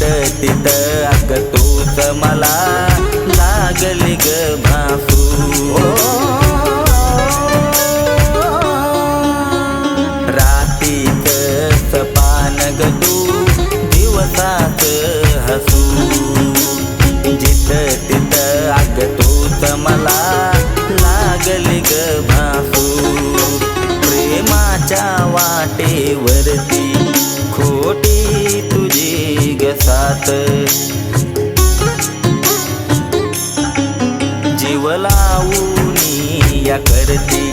तिथ अग तूच मला लागली ग भासू. रातीच सपान ग तू दिवसाच हसू. जिथ तिथ अग तूच मला लागली ग भासू. प्रेमाच्या वाटेवरती खोटी तुझी ग साथ. जीव लावून या करती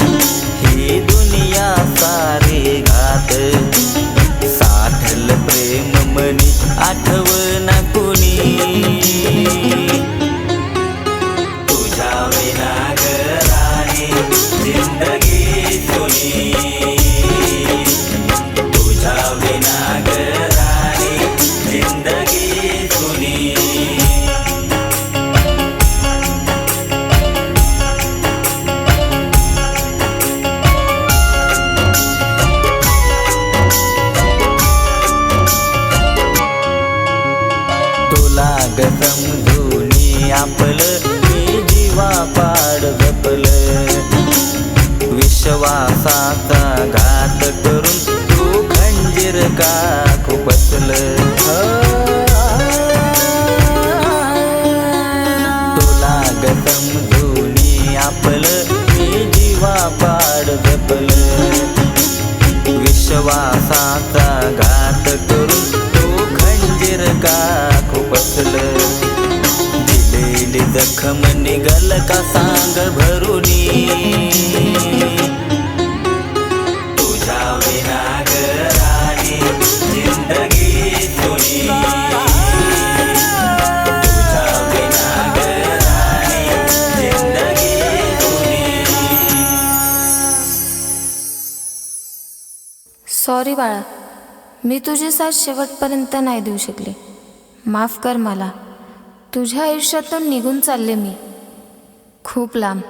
ही दुनिया सारे घात. साठल प्रेम मनी आठवना कुणी. तुझ्या विना ग राणी जिंदगी सुनी. तुझ्या विना ग राणी जिंदगी सुनी. तुला ग समजूनी आपलं मी जीवापाड जपलं. विश्वासाचा घात करून तू खंजीर का खुपसलं. तुला ग समजूनी आपलं मी जीवापाड जपलं. विश्वासाचा घात करून तू खंजीर का खुपसलं. दिलेली जखम निघल का सांग भरुनी. तुझ्या विना ग राणी जिंदगी सुनी. तुझ्या विना ग राणी जिंदगी सुनी. सॉरी बाळा, मी तुझी साथ शेवटपर्यंत नाही देऊ शकले. माफ कर मला. तुझ्या आयुष्यातून निघून चालले मी खूप लांब.